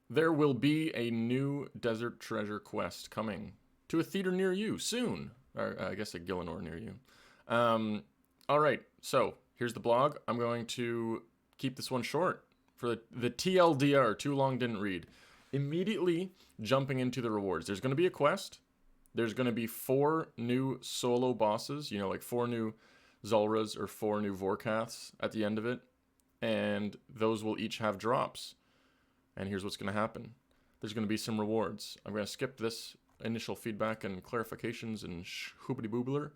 There will be a new Desert Treasure quest coming to a theater near you soon. Or I guess a Gillinor near you. All right, so here's the blog. I'm going to keep this one short for the TLDR, too long didn't read. Immediately jumping into the rewards. There's going to be a quest. There's going to be 4 new solo bosses, like 4 new Zulras or 4 new Vorkaths at the end of it. And those will each have drops. And here's what's going to happen. There's going to be some rewards. I'm going to skip this initial feedback and clarifications and hoobity boobler.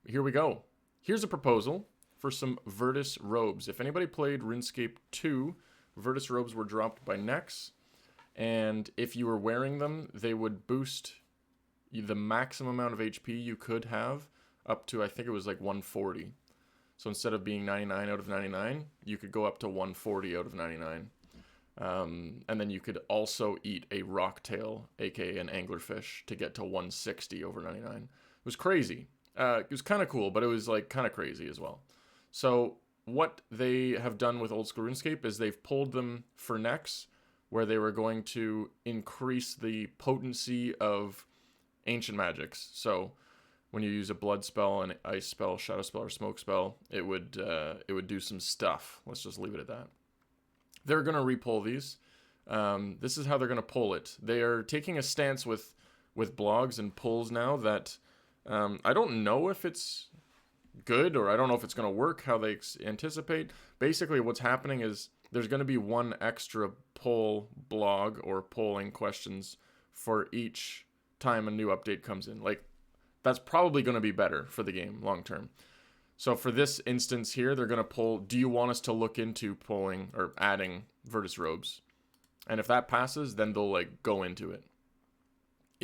Here we go. Here's a proposal for some Virtus robes. If anybody played RuneScape 2, Virtus robes were dropped by Nex. And if you were wearing them, they would boost the maximum amount of HP you could have up to, I think it was like 140. So instead of being 99 out of 99, you could go up to 140 out of 99. And then you could also eat a rocktail, aka an anglerfish, to get to 160 over 99. It was crazy. It was kind of cool, but it was like kind of crazy as well. So what they have done with Old School RuneScape is they've pulled them for Nex, where they were going to increase the potency of ancient magics. So when you use a blood spell, an ice spell, shadow spell, or smoke spell, it would do some stuff. Let's just leave it at that. They're going to repull these. This is how they're going to pull it. They are taking a stance with blogs and pulls now that I don't know if it's good or I don't know if it's going to work how they anticipate. Basically, what's happening is there's going to be one extra poll blog or polling questions for each time a new update comes in. Like, that's probably going to be better for the game long term. So for this instance here, they're going to poll, do you want us to look into pulling or adding Virtus robes? And if that passes, then they'll like go into it.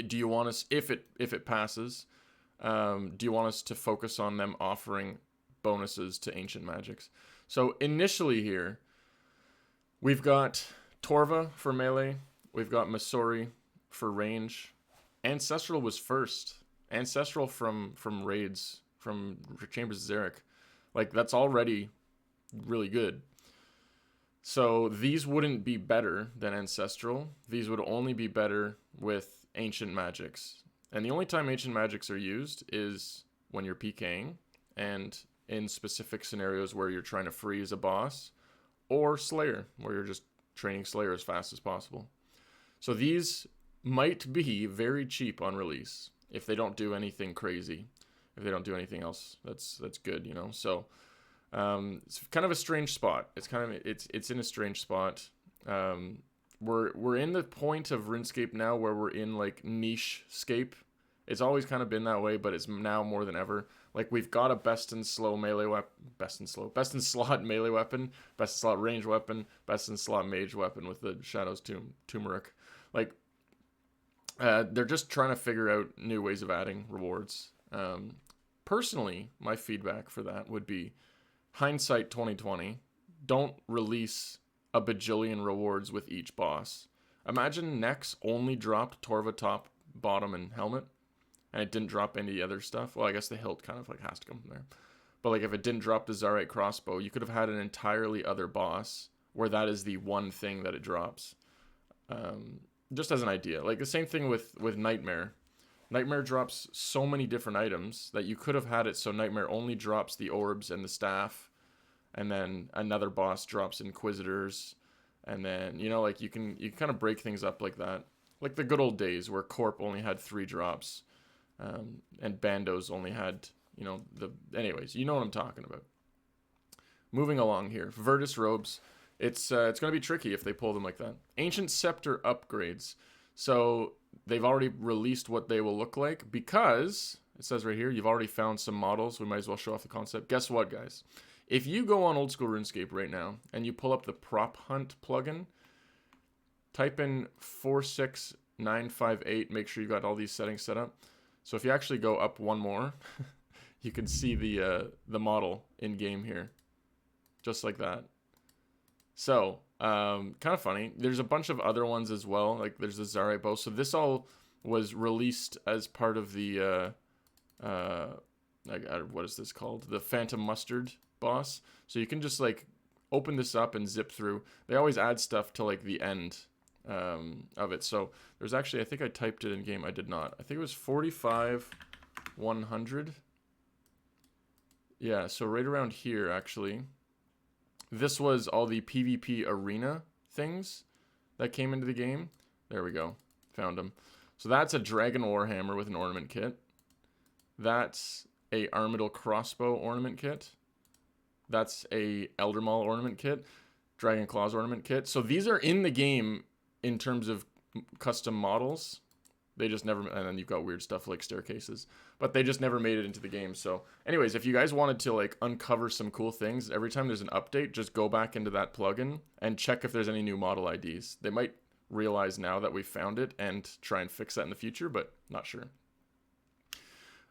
Do you want us, if it passes, do you want us to focus on them offering bonuses to ancient magics? So initially here, we've got Torva for melee. We've got Masori for range. Ancestral was first. Ancestral from raids, from Chambers of Zarek. Like, that's already really good. So these wouldn't be better than Ancestral. These would only be better with Ancient Magics. And the only time Ancient Magics are used is when you're PKing and in specific scenarios where you're trying to freeze a boss, or Slayer, where you're just training Slayer as fast as possible. So these might be very cheap on release if they don't do anything crazy. If they don't do anything else, that's good, So it's kind of a strange spot. It's in a strange spot. We're in the point of RuneScape now where we're in like niche scape. It's always kind of been that way, but it's now more than ever. Like, we've got a best in slot melee weapon, best in slot range weapon, best in slot mage weapon with the Shadows Turmeric. Like, they're just trying to figure out new ways of adding rewards. Personally, my feedback for that would be hindsight 2020. Don't release a bajillion rewards with each boss. Imagine Nex only dropped Torva top, bottom, and helmet, and it didn't drop any other stuff. Well, I guess the hilt kind of like has to come from there. But like, if it didn't drop the Zarite crossbow, you could have had an entirely other boss where that is the one thing that it drops. Just as an idea. Like the same thing with Nightmare. Nightmare drops so many different items that you could have had it so Nightmare only drops the orbs and the staff, and then another boss drops Inquisitors, and then, like you can kind of break things up like that. Like the good old days where Corp only had 3 drops, and Bandos only had, anyways, you know what I'm talking about. Moving along here, Virtus robes. It's going to be tricky if they pull them like that. Ancient Scepter upgrades. So they've already released what they will look like because, it says right here, you've already found some models. We might as well show off the concept. Guess what, guys? If you go on Old School RuneScape right now and you pull up the Prop Hunt plugin, type in 46958, make sure you got all these settings set up. So if you actually go up one more, you can see the model in game here, just like that. So, kind of funny. There's a bunch of other ones as well. Like there's the Zarite bow. So this all was released as part of the, what is this called? The Phantom Mustard boss. So you can just like open this up and zip through, they always add stuff to like the end of it. So there's actually, I think I typed it in game. I did not. I think it was 45,100. Yeah, so right around here, actually. This was all the PvP arena things that came into the game. There we go. Found them. So that's a Dragon Warhammer with an ornament kit. That's a Armadyl crossbow ornament kit. That's a Elder Maul ornament kit. Dragon Claws ornament kit. So these are in the game in terms of custom models. They just never, and then you've got weird stuff like staircases, but they just never made it into the game. So anyways, if you guys wanted to like uncover some cool things, every time there's an update, just go back into that plugin and check if there's any new model IDs. They might realize now that we found it and try and fix that in the future, but not sure.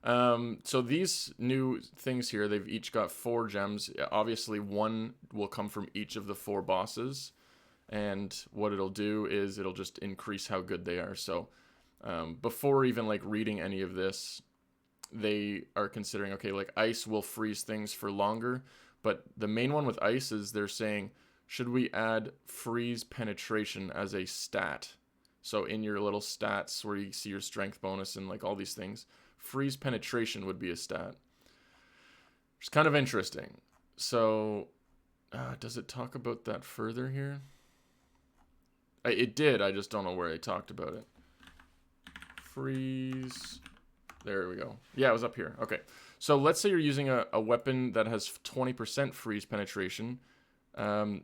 So these new things here, they've each got 4 gems. Obviously, one will come from each of the 4 bosses, and what it'll do is it'll just increase how good they are. So before even like reading any of this, they are considering, okay, like ice will freeze things for longer, but the main one with ice is they're saying, should we add freeze penetration as a stat? So in your little stats where you see your strength bonus and like all these things, freeze penetration would be a stat. It's kind of interesting. So does it talk about that further here? It did, I just don't know where I talked about it. Freeze. There we go. Yeah, it was up here. Okay. So let's say you're using a weapon that has 20% freeze penetration.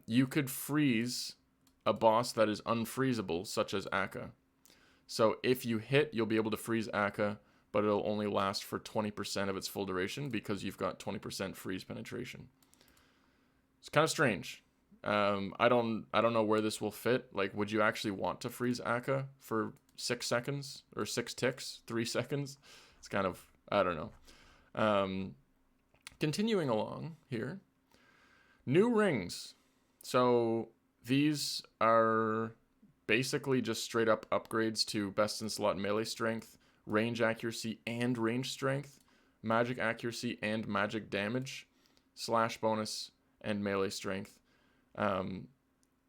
You could freeze a boss that is unfreezable, such as Akka. So if you hit, you'll be able to freeze Akka, but it'll only last for 20% of its full duration because you've got 20% freeze penetration. It's kind of strange. I don't know where this will fit. Like, would you actually want to freeze Akka for 6 seconds or 6 ticks, 3 seconds? It's kind of, I don't know. Continuing along here, new rings. So these are basically just straight up upgrades to best in slot melee strength, range accuracy and range strength, magic accuracy and magic damage, slash bonus and melee strength.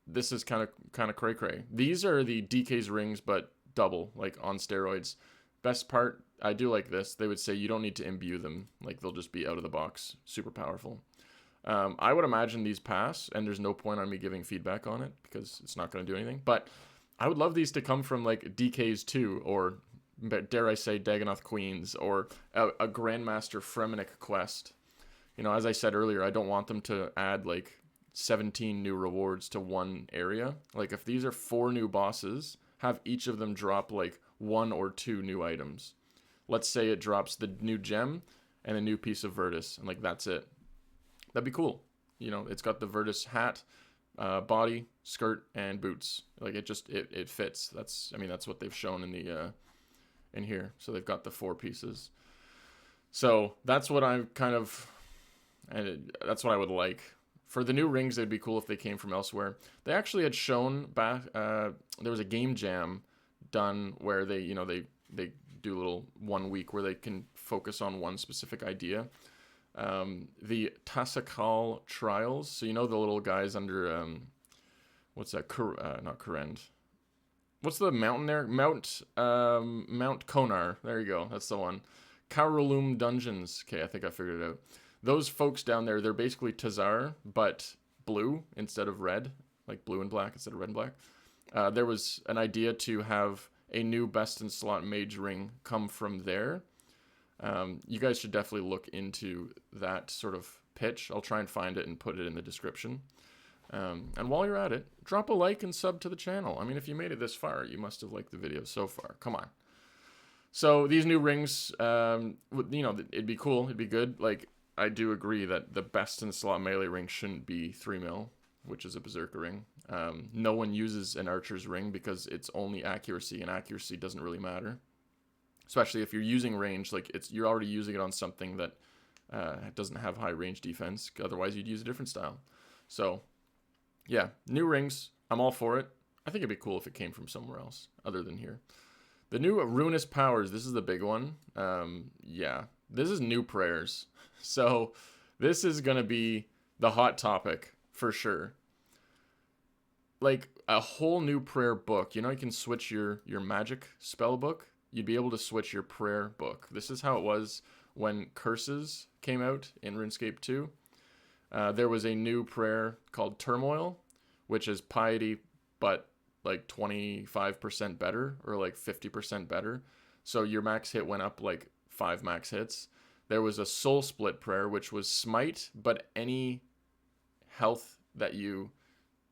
This is kind of cray cray. These are the DK's rings, but double, like on steroids. Best part, I do like this. They would say you don't need to imbue them. Like, they'll just be out of the box, super powerful. I would imagine these pass, and there's no point on me giving feedback on it because it's not going to do anything. But I would love these to come from like DK's 2, or dare I say Dagonoth Queens, or a Grandmaster Fremennik quest. You know, as I said earlier, I don't want them to add like 17 new rewards to one area. Like, if these are 4 new bosses, have each of them drop like 1 or 2 new items. Let's say it drops the new gem and a new piece of Virtus, and like that's it. That'd be cool. You know, it's got the Virtus hat, body, skirt, and boots. Like, it fits. That's what they've shown in the in here. So they've got the 4 pieces. So that's what I'm kind of, and that's what I would like. For the new rings, it'd be cool if they came from elsewhere. They actually had shown back, there was a game jam done where they do a little 1 week where they can focus on one specific idea. The Tasakal Trials. So, you know, the little guys under, what's that? Not Kurend. What's the mountain there? Mount Konar. There you go. That's the one. Karulum Dungeons. Okay, I think I figured it out. Those folks down there, they're basically Tazar, but blue instead of red, like blue and black instead of red and black. There was an idea to have a new best in slot mage ring come from there. You guys should definitely look into that sort of pitch. I'll try and find it and put it in the description. And while you're at it, drop a like and sub to the channel. I mean, if you made it this far, you must have liked the video so far. Come on. So these new rings, it'd be cool. It'd be good. Like, I do agree that the best in slot melee ring shouldn't be 3 mil, which is a berserker ring. No one uses an archer's ring because it's only accuracy, and accuracy doesn't really matter. Especially if you're using range, like you're already using it on something that doesn't have high range defense. Otherwise, you'd use a different style. So, yeah, new rings. I'm all for it. I think it'd be cool if it came from somewhere else other than here. The new Ruinous Powers. This is the big one. Yeah, this is new prayers. So this is going to be the hot topic for sure. Like a whole new prayer book. You know, you can switch your magic spell book. You'd be able to switch your prayer book. This is how it was when curses came out in RuneScape 2. There was a new prayer called Turmoil, which is piety, but like 25% better or like 50% better. So your max hit went up like 5 max hits. There was a soul split prayer, which was smite, but any health that you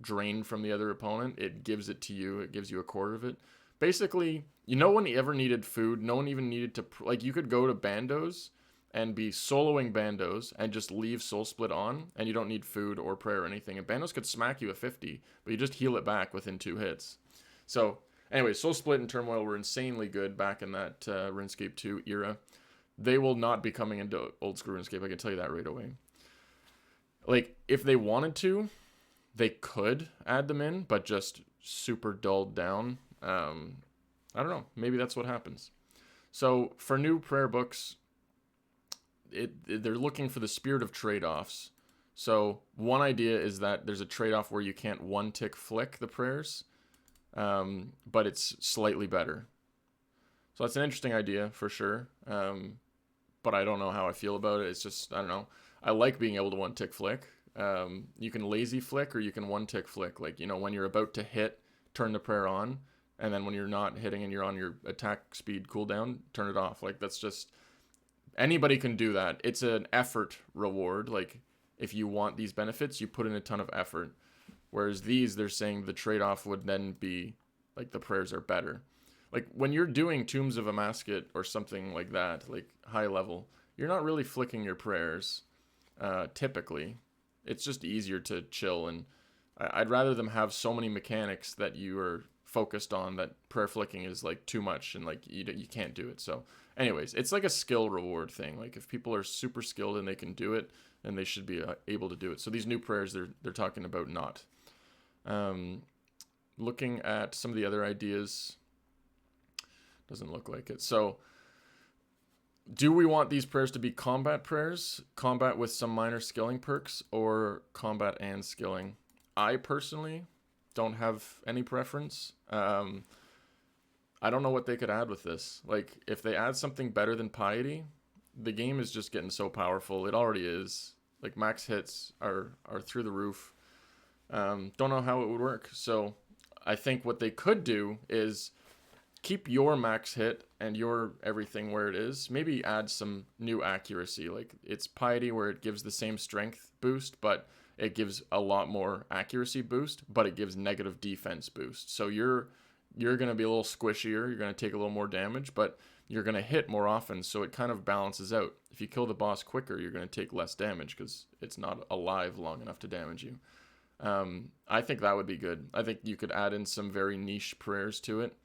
drain from the other opponent, it gives it to you. It gives you a quarter of it. Basically, no one ever needed food. No one even needed to, like, you could go to bandos and be soloing bandos and just leave soul split on, and you don't need food or prayer or anything. And bandos could smack you at 50, but you just heal it back within 2 hits. So anyway, soul split and turmoil were insanely good back in that RuneScape 2 era. They will not be coming into Old School RuneScape, I can tell you that right away. Like, if they wanted to, they could add them in, but just super dulled down. I don't know. Maybe that's what happens. So for new prayer books, they're looking for the spirit of trade-offs. So one idea is that there's a trade-off where you can't one-tick flick the prayers, but it's slightly better. So that's an interesting idea for sure. But I don't know how I feel about it. It's just, I don't know. I like being able to one-tick flick. You can lazy flick or you can one-tick flick. Like, you know, when you're about to hit, turn the prayer on. And then when you're not hitting and you're on your attack speed cooldown, turn it off. Like, that's just, anybody can do that. It's an effort reward. Like, if you want these benefits, you put in a ton of effort. Whereas these, they're saying the trade-off would then be, like, the prayers are better. Like, when you're doing Tombs of Amasket or something like that, like, high level, you're not really flicking your prayers, typically. It's just easier to chill, and I'd rather them have so many mechanics that you are focused on that prayer flicking is, like, too much, and, like, you can't do it. So anyways, it's like a skill reward thing. Like, if people are super skilled and they can do it, then they should be able to do it. So these new prayers, they're talking about not. Looking at some of the other ideas, doesn't look like it. So do we want these prayers to be combat prayers, combat with some minor skilling perks, or combat and skilling? I personally don't have any preference. I don't know what they could add with this. Like, if they add something better than piety, the game is just getting so powerful. It already is. Like, max hits are through the roof. Don't know how it would work. So I think what they could do is keep your max hit and your everything where it is. Maybe add some new accuracy. Like, it's piety where it gives the same strength boost, but it gives a lot more accuracy boost, but it gives negative defense boost. So you're going to be a little squishier. You're going to take a little more damage, but you're going to hit more often. So it kind of balances out. If you kill the boss quicker, you're going to take less damage because it's not alive long enough to damage you. I think that would be good. I think you could add in some very niche prayers to it.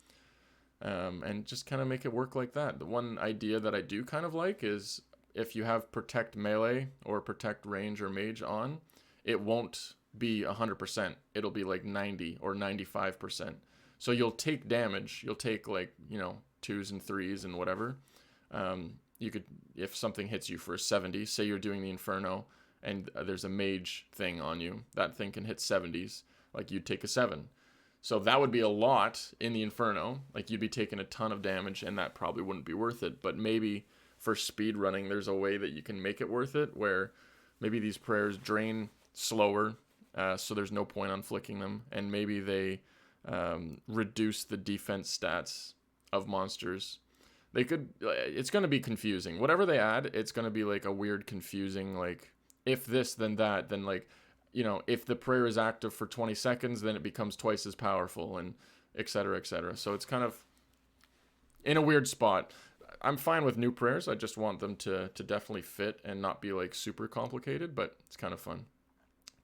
And just kind of make it work like that. The one idea that I do kind of like is if you have protect melee or protect range or mage on, it won't be 100%. It'll be like 90 or 95%. So you'll take damage. You'll take, like, you know, 2s and 3s and whatever. You could, if something hits you for a 70, say you're doing the Inferno and there's a mage thing on you, that thing can hit 70s. Like, you'd take a 7. So that would be a lot in the Inferno. Like, you'd be taking a ton of damage, and that probably wouldn't be worth it. But maybe for speed running, there's a way that you can make it worth it, where maybe these prayers drain slower, so there's no point on flicking them. And maybe they reduce the defense stats of monsters. They could, it's going to be confusing. Whatever they add, it's going to be like a weird, confusing, like, if this, then that, then, like, you know, if the prayer is active for 20 seconds, then it becomes twice as powerful, and et cetera, et cetera. So it's kind of in a weird spot. I'm fine with new prayers. I just want them to definitely fit and not be, like, super complicated, but it's kind of fun.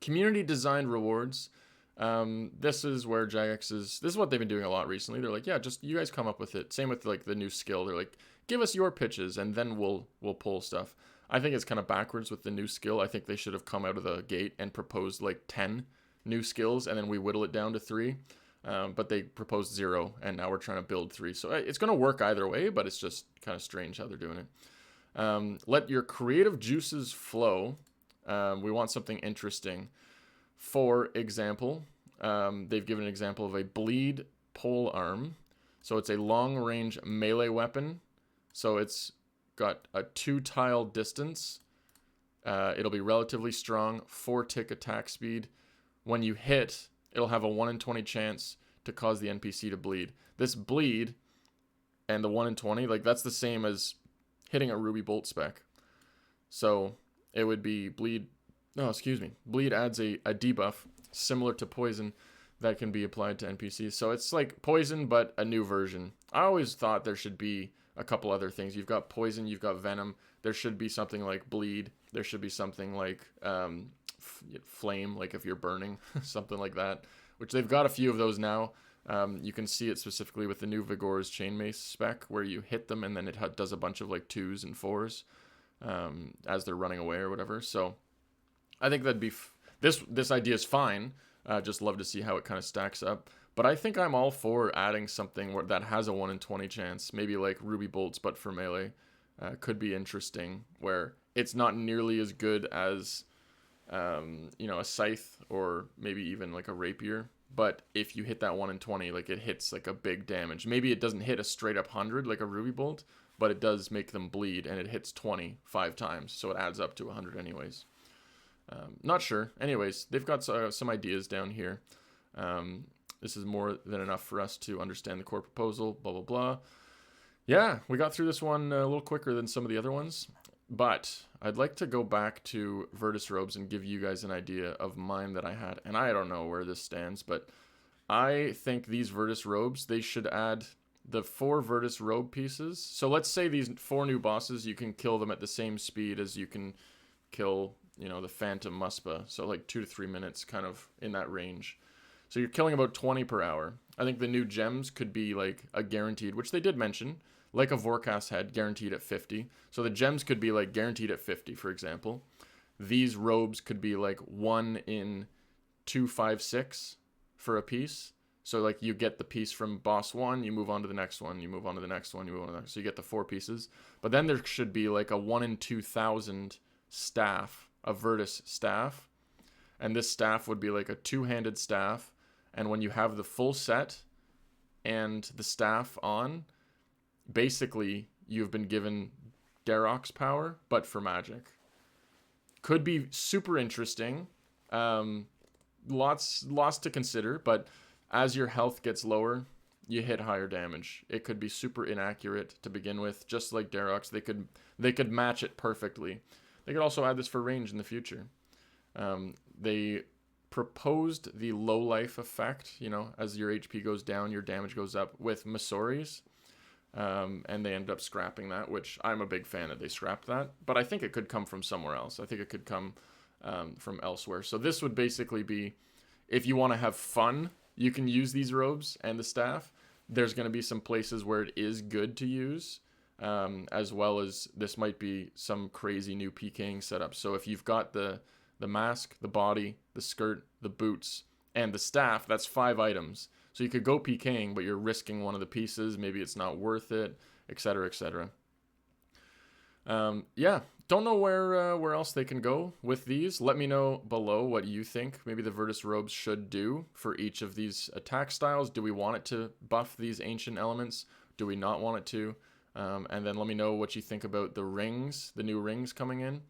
Community designed rewards. This is where Jagex this is what they've been doing a lot recently. They're like, yeah, just you guys come up with it. Same with, like, the new skill. They're like, give us your pitches and then we'll pull stuff. I think it's kind of backwards with the new skill. I think they should have come out of the gate and proposed like 10 new skills, and then we whittle it down to 3. But they proposed 0, and now we're trying to build 3. So it's going to work either way, but it's just kind of strange how they're doing it. Let your creative juices flow. We want something interesting. For example, they've given an example of a bleed pole arm. So it's a long-range melee weapon. So it's got a 2-tile distance. It'll be relatively strong, 4-tick attack speed. When you hit, it'll have a 1 in 20 chance to cause the NPC to bleed. This bleed and the 1 in 20, like that's the same as hitting a ruby bolt spec. So it would be bleed. No, excuse me. Bleed adds a debuff similar to poison that can be applied to NPCs. So it's like poison, but a new version. I always thought there should be a couple other things. You've got poison, you've got venom. There should be something like bleed. There should be something like flame, like if you're burning, something like that. Which they've got a few of those now. You can see it specifically with the new Vigor's Chainmace spec, where you hit them and then it does a bunch of like 2s and 4s as they're running away or whatever. So I think that'd be this idea is fine. Just love to see how it kind of stacks up. But I think I'm all for adding something that has a 1 in 20 chance, maybe like ruby bolts, but for melee. Could be interesting, where it's not nearly as good as a scythe or maybe even like a rapier. But if you hit that 1 in 20, like it hits like a big damage. Maybe it doesn't hit a straight up 100 like a ruby bolt, but it does make them bleed, and it hits 20 5 times, so it adds up to 100 anyways. Not sure. Anyways, they've got some ideas down here. This is more than enough for us to understand the core proposal, blah, blah, blah. Yeah, we got through this one a little quicker than some of the other ones, but I'd like to go back to Virtus Robes and give you guys an idea of mine that I had. And I don't know where this stands, but I think these Virtus Robes, they should add the 4 Virtus Robe pieces. So let's say these 4 new bosses, you can kill them at the same speed as you can kill, the Phantom Muspa. So like 2 to 3 minutes, kind of in that range. So you're killing about 20 per hour. I think the new gems could be like a guaranteed, which they did mention, like a Vorka's head, guaranteed at 50. So the gems could be like guaranteed at 50, for example. These robes could be like 1 in 256 for a piece. So like you get the piece from boss 1, you move on to the next one, you move on to the next one, you move on to the next. So you get the 4 pieces. But then there should be like a 1 in 2000 staff, a Virtus staff. And this staff would be like a 2-handed staff. And when you have the full set and the staff on, basically you've been given Darok's power, but for magic. Could be super interesting. Lots to consider, but as your health gets lower, you hit higher damage. It could be super inaccurate to begin with, just like Darok's. They could match it perfectly. They could also add this for range in the future. They proposed the low life effect, as your HP goes down, your damage goes up with Masori's. And they ended up scrapping that, which I'm a big fan that they scrapped that. But I think it could come from somewhere else. I think it could come from elsewhere. So this would basically be, if you want to have fun, you can use these robes and the staff. There's going to be some places where it is good to use, as well as this might be some crazy new PKing setup. So if you've got the mask, the body, the skirt, the boots, and the staff, that's 5 items. So you could go PKing, but you're risking one of the pieces. Maybe it's not worth it, etc., etc. Yeah, don't know where else they can go with these. Let me know below what you think maybe the Virtus Robes should do for each of these attack styles. Do we want it to buff these ancient elements? Do we not want it to? And then let me know what you think about the rings, the new rings coming in.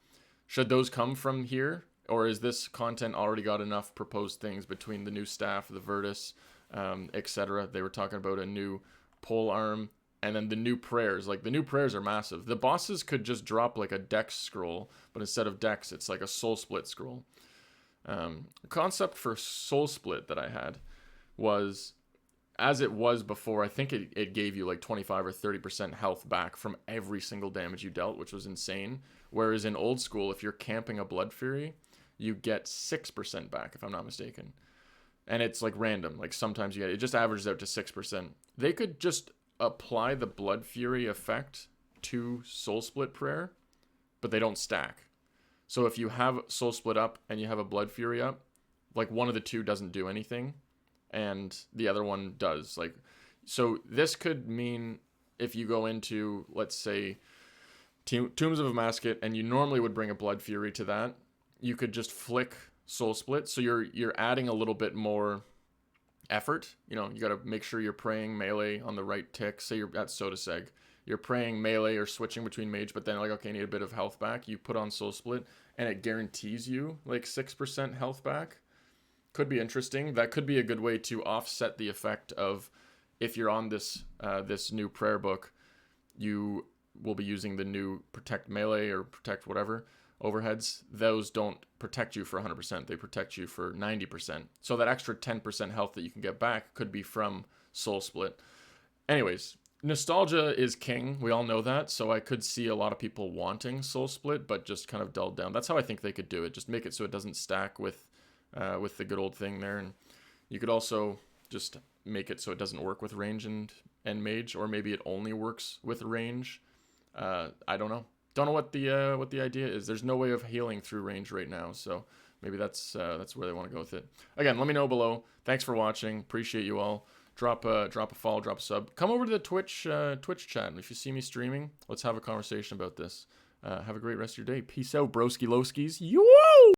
Should those come from here? Or is this content already got enough proposed things between the new staff, the Virtus, etc.? They were talking about a new pole arm, and then the new prayers. Like, the new prayers are massive. The bosses could just drop like a dex scroll, but instead of dex, it's like a soul split scroll. Concept for soul split that I had was, as it was before, I think it gave you like 25 or 30% health back from every single damage you dealt, which was insane. Whereas in Old School, if you're camping a Blood Fury, you get 6% back, if I'm not mistaken. And it's like random. Like sometimes it just averages out to 6%. They could just apply the Blood Fury effect to Soul Split Prayer, but they don't stack. So if you have Soul Split up and you have a Blood Fury up, like one of the two doesn't do anything and the other one does. Like, so this could mean if you go into, let's say, Tombs of a Masket, and you normally would bring a Blood Fury to that, you could just flick Soul Split. So you're adding a little bit more effort. You know, you got to make sure you're praying melee on the right tick. Say you're at Sodaseg. You're praying melee or switching between mage, but then like, okay, I need a bit of health back. You put on Soul Split, and it guarantees you like 6% health back. Could be interesting. That could be a good way to offset the effect of if you're on this this new prayer book, you will be using the new protect melee or protect whatever overheads. Those don't protect you for 100%. They protect you for 90%. So that extra 10% health that you can get back could be from Soul Split. Anyways, nostalgia is king. We all know that. So I could see a lot of people wanting Soul Split, but just kind of dulled down. That's how I think they could do it. Just make it so it doesn't stack with the good old thing there. And you could also just make it so it doesn't work with range and mage, or maybe it only works with range. I don't know. Don't know what the idea is. There's no way of healing through range right now, so maybe that's where they want to go with it. Again, let me know below. Thanks for watching. Appreciate you all. Drop a follow, drop a sub. Come over to the Twitch chat. If you see me streaming, let's have a conversation about this. Have a great rest of your day. Peace out, broski loskies. Yo!